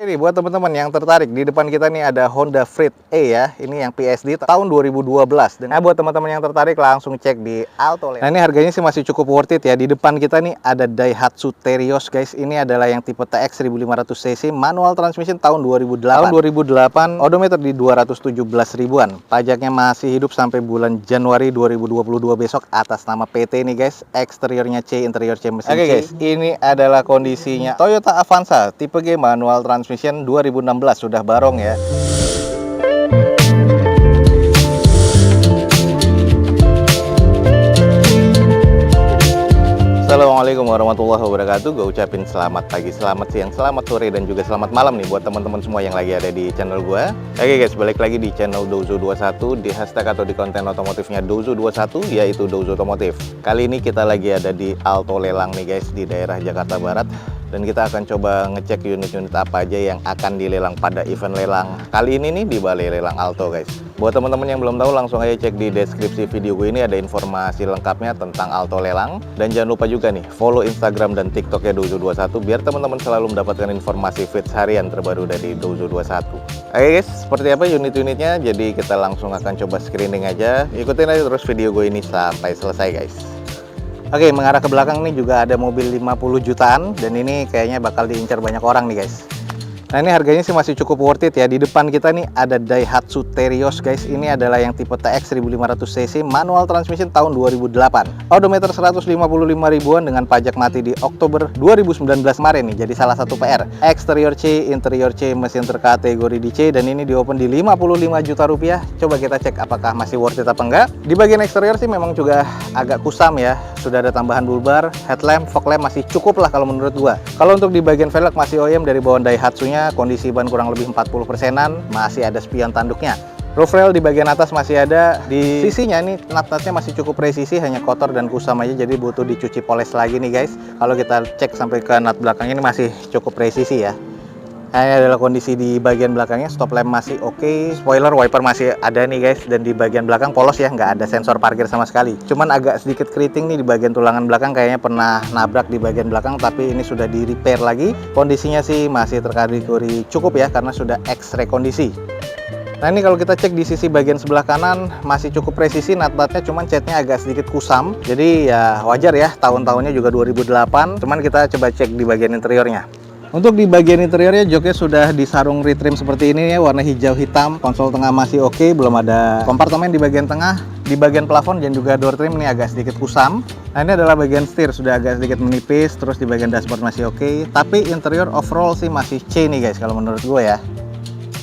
Ini buat teman-teman yang tertarik, di depan kita nih ada Honda Freed E ya. Ini yang PSD tahun 2012. Nah, buat teman-teman yang tertarik langsung cek di Alto. Nah, ini harganya sih masih cukup worth it ya. Di depan kita nih ada Daihatsu Terios guys. Ini adalah yang tipe TX 1500 cc, manual transmission tahun 2008. Tahun 2008, odometer di 217 ribuan. Pajaknya masih hidup sampai bulan Januari 2022 besok atas nama PT nih guys. Eksteriornya C, interior C, mesin C. Guys, ini adalah kondisinya Toyota Avanza tipe G manual transmission 2016, sudah barong ya. Assalamualaikum warahmatullahi wabarakatuh. Gue ucapin selamat pagi, selamat siang, selamat sore, dan juga selamat malam nih buat teman-teman semua yang lagi ada di channel gue. Oke guys, balik lagi di channel Douzo21, di hashtag atau di konten otomotifnya Douzo21, yaitu Douzo Otomotif. Kali ini kita lagi ada di Alto Lelang nih guys, di daerah Jakarta Barat. Dan kita akan coba ngecek unit-unit apa aja yang akan dilelang pada event lelang kali ini nih di Balai Lelang Alto guys. Buat teman-teman yang belum tahu, langsung aja cek di deskripsi video gue ini, ada informasi lengkapnya tentang Alto Lelang. Dan jangan lupa juga nih follow Instagram dan TikToknya Douzo21 biar teman-teman selalu mendapatkan informasi feeds harian terbaru dari Douzo21. Oke guys, seperti apa unit-unitnya? Jadi kita langsung akan coba screening aja. Ikutin aja terus video gue ini sampai selesai guys. Oke, mengarah ke belakang nih juga ada mobil 50 jutaan dan ini kayaknya bakal diincar banyak orang nih guys. Nah, ini harganya sih masih cukup worth it ya. Di depan kita nih ada Daihatsu Terios guys. Ini adalah yang tipe TX 1500 cc, manual transmission tahun 2008. Odometer 155 ribuan dengan pajak mati di Oktober 2019 kemarin nih. Jadi salah satu PR. Eksterior C, interior C, mesin terkategori di C, dan ini di open di 55 juta rupiah. Coba kita cek apakah masih worth it apa enggak. Di bagian eksterior sih memang juga agak kusam ya. Sudah ada tambahan bulbar, headlamp, fog lamp masih cukup lah kalau menurut gua. Kalau untuk di bagian velg masih OEM dari bawaan Daihatsu-nya, kondisi ban kurang lebih 40%-an, masih ada spion tanduknya. Roof rail di bagian atas masih ada, di sisinya nih nut-nutnya masih cukup presisi, hanya kotor dan kusam aja, jadi butuh dicuci poles lagi nih guys. Kalau kita cek sampai ke nut belakang ini masih cukup presisi ya. Nah, ini adalah kondisi di bagian belakangnya, stop lamp masih oke, spoiler wiper masih ada nih guys, dan di bagian belakang polos ya, nggak ada sensor parkir sama sekali. Cuman agak sedikit keriting nih di bagian tulangan belakang, kayaknya pernah nabrak di bagian belakang, tapi ini sudah di repair lagi. Kondisinya sih masih terkategori cukup ya, karena sudah X-ray kondisi. Nah, ini kalau kita cek di sisi bagian sebelah kanan masih cukup presisi, nut-nutnya cuman catnya agak sedikit kusam. Jadi ya wajar ya, tahun-tahunnya juga 2008, cuman kita coba cek di bagian interiornya. Untuk di bagian interiornya, joknya sudah disarung retrim seperti ini ya, warna hijau hitam. Konsol tengah masih oke, belum ada kompartemen di bagian tengah. Di bagian plafon dan juga door trim ini agak sedikit kusam. Nah, ini adalah bagian setir, sudah agak sedikit menipis. Terus di bagian dashboard masih oke, tapi interior overall sih masih C nih guys kalau menurut gue ya.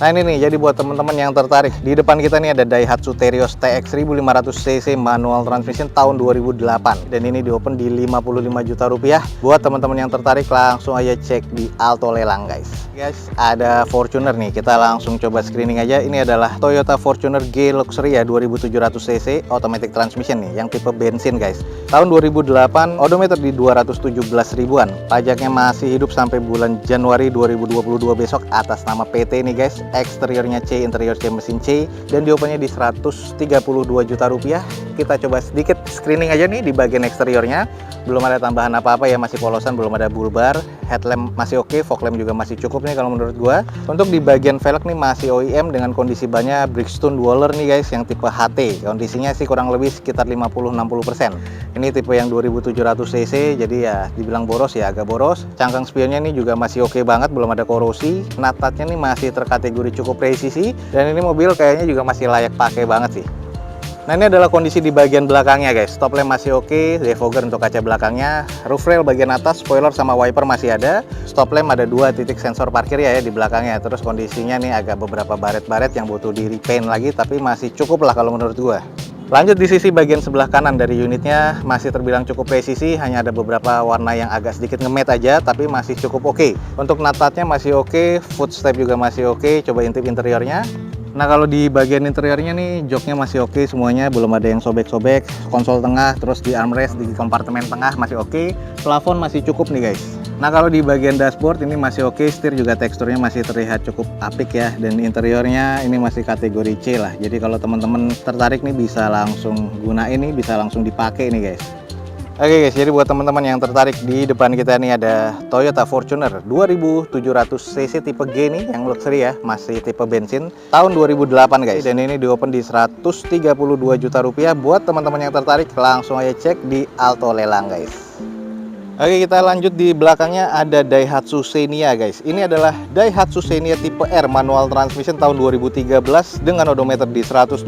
Nah, ini nih, jadi buat teman-teman yang tertarik, di depan kita nih ada Daihatsu Terios TX 1500 cc manual transmission tahun 2008, dan ini di open di 55 juta rupiah. Buat teman-teman yang tertarik langsung aja cek di Alto Lelang guys. Guys, ada Fortuner nih, kita langsung coba screening aja. Ini adalah Toyota Fortuner G Luxury ya, 2700 cc automatic transmission nih, yang tipe bensin guys. Tahun 2008, odometer di 217 ribuan. Pajaknya masih hidup sampai bulan Januari 2022 besok atas nama PT nih guys. Eksteriornya C, interior C, mesin C, dan di opennya di 132 juta rupiah. Kita coba sedikit screening aja nih di bagian eksteriornya. Belum ada tambahan apa-apa ya, masih polosan, belum ada bulbar. Headlamp masih oke, fog lamp juga masih cukup nih kalau menurut gua. Untuk di bagian velg nih masih OEM dengan kondisi bannya Bridgestone Dweller nih guys, yang tipe HT. Kondisinya sih kurang lebih sekitar 50-60%. Ini tipe yang 2700 cc, jadi ya dibilang boros ya agak boros. Cangkang spionnya nih juga masih oke banget, belum ada korosi. Nut-nutnya nih masih terkategori cukup presisi, dan ini mobil kayaknya juga masih layak pakai banget sih. Nah, ini adalah kondisi di bagian belakangnya guys. Stop lamp masih oke, defogger untuk kaca belakangnya, roof rail bagian atas, spoiler sama wiper masih ada. Stop lamp ada 2 titik sensor parkir ya di belakangnya. Terus kondisinya nih agak beberapa baret-baret yang butuh di repaint lagi, tapi masih cukup lah kalau menurut gua. Lanjut di sisi bagian sebelah kanan dari unitnya, masih terbilang cukup presisi, hanya ada beberapa warna yang agak sedikit ngemet aja, tapi masih cukup oke. Untuk nut-nutnya masih oke, footstep juga masih oke. Coba intip interiornya. Nah, kalau di bagian interiornya nih, joknya masih oke semuanya, belum ada yang sobek-sobek. Konsol tengah, terus di armrest, di kompartemen tengah masih oke. Plafon masih cukup nih guys. Nah, kalau di bagian dashboard ini masih oke, setir juga teksturnya masih terlihat cukup apik ya, dan interiornya ini masih kategori C lah. Jadi kalau teman-teman tertarik nih bisa langsung gunain nih, bisa langsung dipakai nih guys. Oke guys, jadi buat teman-teman yang tertarik, di depan kita nih ada Toyota Fortuner 2700 cc tipe G nih, yang luxury ya, masih tipe bensin tahun 2008 guys. Dan ini diopen di 132 juta rupiah. Buat teman-teman yang tertarik, langsung aja cek di Alto Lelang guys. Oke, kita lanjut. Di belakangnya ada Daihatsu Xenia guys. Ini adalah Daihatsu Xenia tipe R manual transmission tahun 2013 dengan odometer di 128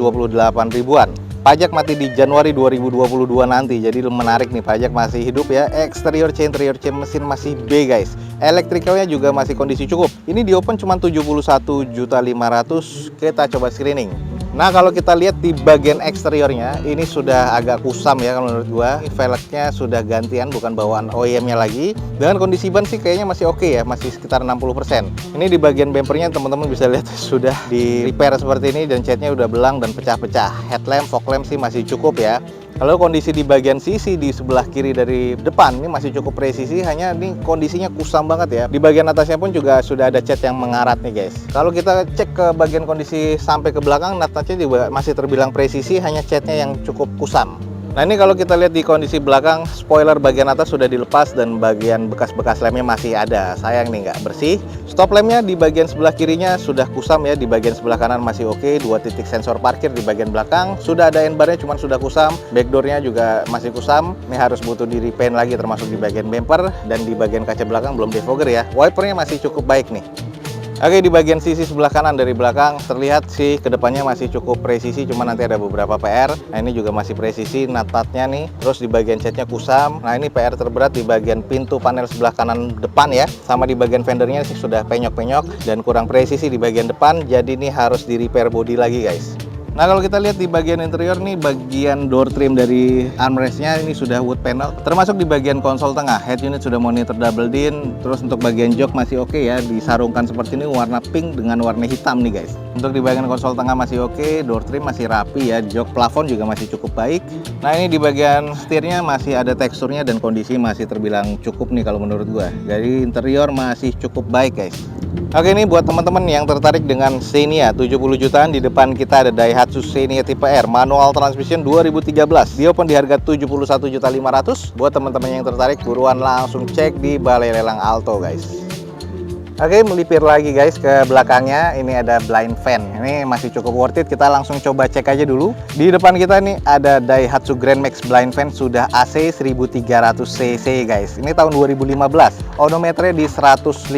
ribuan. Pajak mati di Januari 2022 nanti, jadi menarik nih, pajak masih hidup ya. Eksterior C, interior C, mesin masih B guys. Elektrikalnya juga masih kondisi cukup. Ini di open cuma 71.500.000. Kita coba screening. Nah, kalau kita lihat di bagian eksteriornya, ini sudah agak kusam ya kalau menurut gua. Velgnya sudah gantian, bukan bawaan OEM-nya lagi. Dengan kondisi ban sih kayaknya masih oke ya, masih sekitar 60%. Ini di bagian bempernya teman-teman bisa lihat sudah di repair seperti ini, dan catnya udah belang dan pecah-pecah. Headlamp, fog lamp sih masih cukup ya. Kalau kondisi di bagian sisi di sebelah kiri dari depan ini masih cukup presisi, hanya ini kondisinya kusam banget ya. Di bagian atasnya pun juga sudah ada cat yang mengarat nih guys. Kalau kita cek ke bagian kondisi sampai ke belakang, nut-nutnya juga masih terbilang presisi, hanya catnya yang cukup kusam. Nah, ini kalau kita lihat di kondisi belakang, spoiler bagian atas sudah dilepas dan bagian bekas-bekas lemnya masih ada. Sayang nih nggak bersih. Stop lampnya di bagian sebelah kirinya sudah kusam ya, di bagian sebelah kanan masih oke. 2 titik sensor parkir di bagian belakang. Sudah ada N-barnya, cuman sudah kusam. Backdoornya juga masih kusam. Ini harus butuh di repaint lagi, termasuk di bagian bumper dan di bagian kaca belakang belum defogger ya. Wipernya masih cukup baik nih. Oke, di bagian sisi sebelah kanan dari belakang terlihat sih kedepannya masih cukup presisi, cuma nanti ada beberapa PR. Nah, ini juga masih presisi, nut-nutnya nih. Terus di bagian catnya kusam. Nah, ini PR terberat di bagian pintu panel sebelah kanan depan ya. Sama di bagian fendernya sih sudah penyok-penyok dan kurang presisi di bagian depan. Jadi ini harus di repair body lagi guys. Nah, kalau kita lihat di bagian interior nih, bagian door trim dari armrestnya ini sudah wood panel, termasuk di bagian konsol tengah. Head unit sudah monitor double din. Terus untuk bagian jok masih oke ya, disarungkan seperti ini, warna pink dengan warna hitam nih guys. Untuk di bagian konsol tengah masih oke, door trim masih rapi ya, jok plafon juga masih cukup baik. Nah, ini di bagian setirnya masih ada teksturnya dan kondisi masih terbilang cukup nih kalau menurut gua. Jadi interior masih cukup baik guys. Oke, ini buat teman-teman yang tertarik dengan Xenia 70 jutaan, di depan kita ada Daihatsu Xenia tipe R manual transmission 2013. Dia open di harga 71.500.000. Buat teman-teman yang tertarik, buruan langsung cek di Balai Lelang Alto guys. Oke, melipir lagi guys ke belakangnya. Ini ada blind fan. Ini masih cukup worth it. Kita langsung coba cek aja dulu. Di depan kita nih ada Daihatsu Grand Max blind fan, sudah AC 1300 cc guys. Ini tahun 2015. Odometernya di 150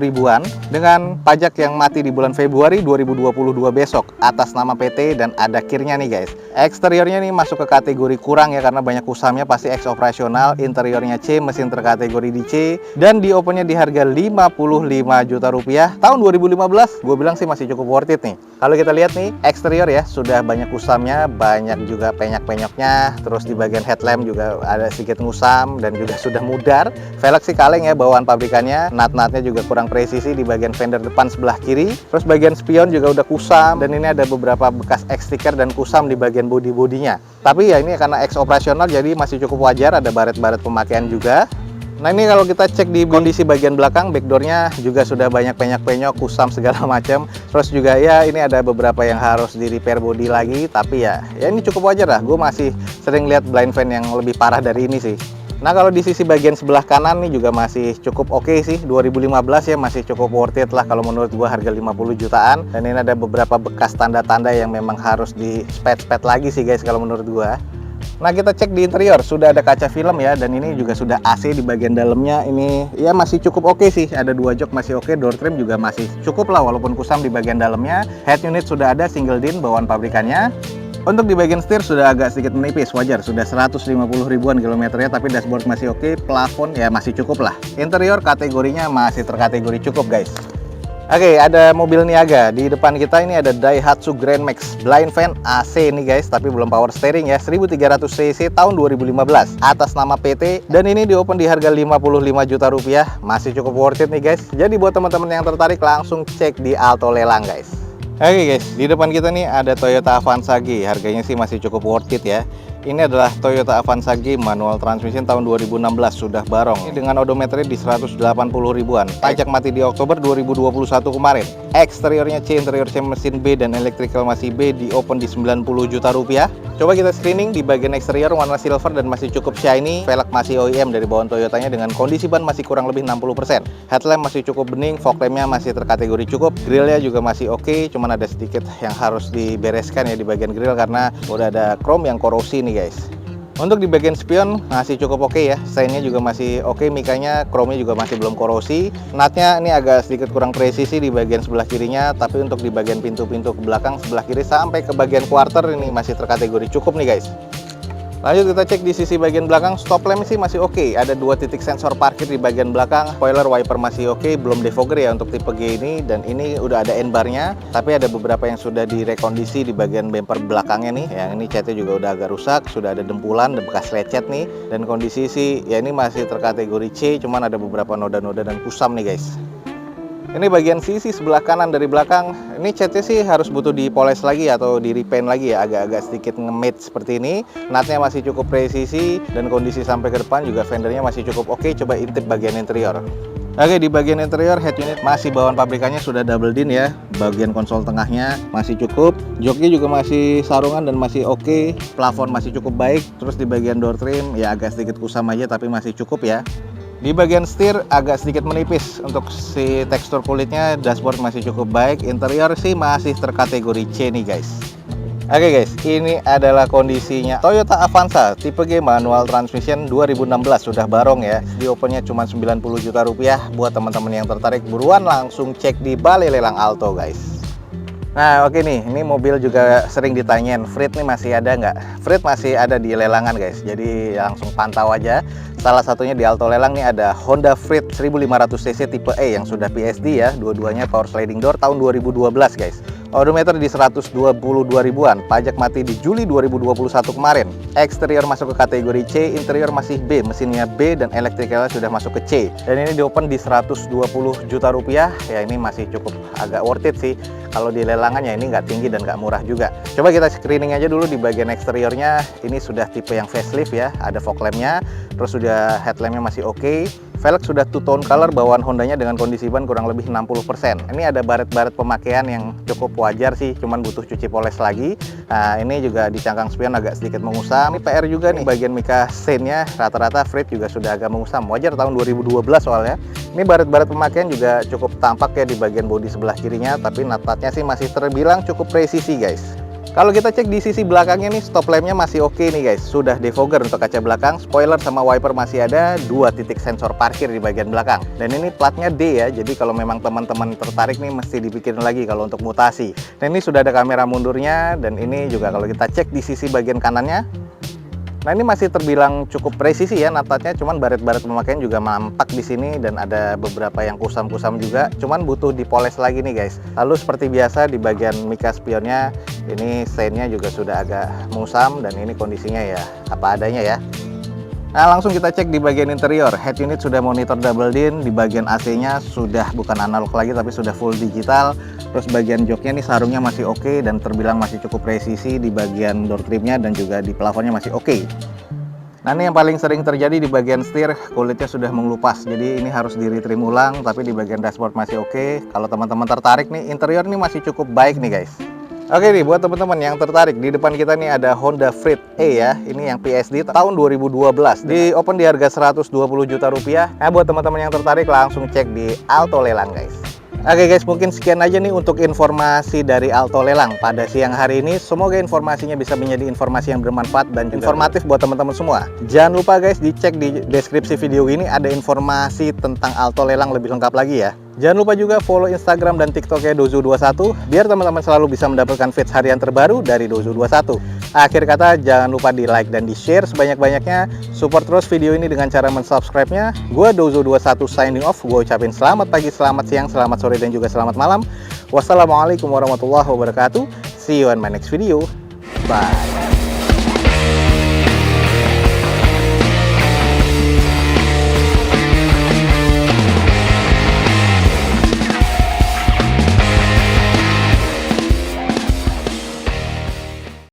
ribuan dengan pajak yang mati di bulan Februari 2022 besok, atas nama PT dan ada kirnya nih guys. Eksteriornya nih masuk ke kategori kurang ya, karena banyak kusamnya, pasti X operasional. Interiornya C, mesin terkategori di C, dan di opennya di harga 55 juta rupiah tahun 2015. Gue bilang sih masih cukup worth it nih. Kalau kita lihat nih eksterior ya, sudah banyak kusamnya, banyak juga penyak-penyoknya. Terus di bagian headlamp juga ada sedikit ngusam dan juga sudah mudar. Velg sih kaleng ya bawaan pabrikannya. Nut-nutnya juga kurang presisi di bagian fender depan sebelah kiri. Terus bagian spion juga udah kusam, dan ini ada beberapa bekas X sticker dan kusam di bagian bodi-bodinya. Tapi ya ini karena X operasional jadi masih cukup wajar, ada baret-baret pemakaian juga. Nah, ini kalau kita cek di kondisi bagian belakang, backdoornya juga sudah banyak penyak-penyok, kusam segala macam. Terus juga ya ini ada beberapa yang harus di repair body lagi, tapi ya ini cukup wajar lah. Gue masih sering lihat blind fan yang lebih parah dari ini sih. Nah, kalau di sisi bagian sebelah kanan nih juga masih cukup oke sih. 2015 ya, masih cukup worth it lah kalau menurut gua, harga 50 jutaan. Dan ini ada beberapa bekas tanda-tanda yang memang harus di spet-spet lagi sih guys kalau menurut gua. Nah, kita cek di interior, sudah ada kaca film ya, dan ini juga sudah AC di bagian dalamnya. Ini ya masih cukup oke sih, ada 2 jok masih oke, door trim juga masih cukup lah walaupun kusam di bagian dalamnya. Head unit sudah ada single din bawaan pabrikannya. Untuk di bagian setir sudah agak sedikit menipis, wajar, sudah 150 ribuan kilometernya, tapi dashboard masih oke, plafon ya masih cukup lah. Interior kategorinya masih terkategori cukup guys. Oke, ada mobil niaga. Di depan kita ini ada Daihatsu Grand Max blind fan AC nih guys, tapi belum power steering ya, 1300 cc tahun 2015, atas nama PT, dan ini di open di harga 55 juta rupiah. Masih cukup worth it nih guys. Jadi buat teman-teman yang tertarik langsung cek di Alto Lelang guys. Oke guys, di depan kita nih ada Toyota Avanza G. Harganya sih masih cukup worth it ya. Ini adalah Toyota Avanza G manual transmission tahun 2016, sudah barong. Ini dengan odometernya di 180 ribuan. Pajak mati di Oktober 2021 kemarin. Eksteriornya C, interior C mesin B dan electrical masih B, di open di 90 juta rupiah. Coba kita screening di bagian eksterior warna silver dan masih cukup shiny. Velg masih OEM dari bawaan Toyotanya dengan kondisi ban masih kurang lebih 60%. Headlamp masih cukup bening, fog lampnya masih terkategori cukup. Grillnya juga masih oke, cuman ada sedikit yang harus dibereskan ya di bagian grill karena udah ada chrome yang korosi nih guys. Untuk di bagian spion masih cukup oke ya, sign-nya juga masih oke, mikanya, chrome-nya juga masih belum korosi. Nutnya ini agak sedikit kurang presisi di bagian sebelah kirinya, tapi untuk di bagian pintu-pintu ke belakang sebelah kiri sampai ke bagian quarter ini masih terkategori cukup nih guys. Lanjut kita cek di sisi bagian belakang, stop lamp sih masih oke. Ada 2 titik sensor parkir di bagian belakang, spoiler wiper masih oke, belum defogger ya untuk tipe G ini, dan ini udah ada N-bar-nya, tapi ada beberapa yang sudah direkondisi di bagian bumper belakangnya nih. Yang ini catnya juga udah agak rusak, sudah ada dempulan dan bekas lecet nih, dan kondisi sih ya ini masih terkategori C, cuman ada beberapa noda-noda dan kusam nih guys. Ini bagian sisi sebelah kanan dari belakang, ini catnya sih harus butuh dipoles lagi atau di repaint lagi ya, agak-agak sedikit nge-matte seperti ini. Nutnya masih cukup presisi dan kondisi sampai ke depan juga fendernya masih cukup oke. Coba intip bagian interior. Oke, di bagian interior head unit masih bawaan pabrikannya sudah double din ya. Bagian konsol tengahnya masih cukup, joknya juga masih sarungan dan masih oke. Plafon masih cukup baik. Terus di bagian door trim ya agak sedikit kusam aja tapi masih cukup ya. Di bagian setir agak sedikit menipis untuk si tekstur kulitnya. Dashboard masih cukup baik. Interior sih masih terkategori C nih guys. Oke guys, ini adalah kondisinya Toyota Avanza tipe G manual transmission 2016, sudah barong ya. Di opennya cuma 90 juta rupiah. Buat teman-teman yang tertarik buruan langsung cek di Balai Lelang Alto guys. Nah oke nih, ini mobil juga sering ditanyain, Freed nih masih ada nggak? Freed masih ada di lelangan guys, jadi langsung pantau aja. Salah satunya di Alto Lelang nih ada Honda Freed 1500cc tipe E yang sudah PSD ya, dua-duanya power sliding door tahun 2012 guys. Odometer di 122 ribuan, pajak mati di Juli 2021 kemarin. Eksterior masuk ke kategori C, interior masih B, mesinnya B dan elektrikalnya sudah masuk ke C. Dan ini di open di 120 juta rupiah, ya ini masih cukup agak worth it sih. Kalau di lelangan ya ini nggak tinggi dan nggak murah juga. Coba kita screening aja dulu di bagian eksteriornya. Ini sudah tipe yang facelift ya, ada fog lampnya, terus sudah headlampnya masih oke. Velg sudah two-tone color bawaan Hondanya dengan kondisi ban kurang lebih 60%. Ini ada baret-baret pemakaian yang cukup wajar sih, cuman butuh cuci poles lagi. Nah, ini juga di cangkang spion agak sedikit mengusam. Ini PR juga nih, bagian mica stain-nya rata-rata Freed juga sudah agak mengusam. Wajar tahun 2012 soalnya. Ini baret-baret pemakaian juga cukup tampak ya di bagian bodi sebelah kirinya, tapi nut-nutnya sih masih terbilang cukup presisi guys. Kalau kita cek di sisi belakangnya nih, stop lampnya masih oke nih guys. Sudah defogger untuk kaca belakang, spoiler sama wiper masih ada, 2 titik sensor parkir di bagian belakang. Dan ini platnya D ya, jadi kalau memang teman-teman tertarik nih mesti dipikirin lagi kalau untuk mutasi. Dan ini sudah ada kamera mundurnya, dan ini juga kalau kita cek di sisi bagian kanannya. Nah ini masih terbilang cukup presisi ya nut-nutnya, cuman baret-baret pemakaian juga nampak di sini dan ada beberapa yang kusam-kusam juga, cuman butuh dipoles lagi nih guys. Lalu seperti biasa di bagian mica spionnya ini stainnya juga sudah agak musam dan ini kondisinya ya apa adanya ya. Nah langsung kita cek di bagian interior, head unit sudah monitor double din, di bagian AC-nya sudah bukan analog lagi tapi sudah full digital. Terus bagian joknya nih sarungnya masih oke dan terbilang masih cukup presisi di bagian door trimnya dan juga di plafonnya masih oke. Nah ini yang paling sering terjadi di bagian setir, kulitnya sudah mengelupas, jadi ini harus di retrim ulang, tapi di bagian dashboard masih oke. Kalau teman-teman tertarik nih, interior nih masih cukup baik nih guys. Oke nih, buat teman-teman yang tertarik, di depan kita nih ada Honda Freed E ya. Ini yang PSD tahun 2012. Di open di harga 120 juta rupiah. Nah, buat teman-teman yang tertarik langsung cek di Alto Lelang guys. Oke guys, mungkin sekian aja nih untuk informasi dari Alto Lelang pada siang hari ini. Semoga informasinya bisa menjadi informasi yang bermanfaat dan juga informatif buat teman-teman semua. Jangan lupa guys, dicek di deskripsi video ini ada informasi tentang Alto Lelang lebih lengkap lagi ya. Jangan lupa juga follow Instagram dan TikToknya Dozo21 biar teman-teman selalu bisa mendapatkan feeds harian terbaru dari Dozo21. Akhir kata, jangan lupa di like dan di share sebanyak-banyaknya. Support terus video ini dengan cara mensubscribe-nya. Gua Dozo21 signing off. Gua ucapin selamat pagi, selamat siang, selamat sore, dan juga selamat malam. Wassalamualaikum warahmatullahi wabarakatuh. See you on my next video. Bye.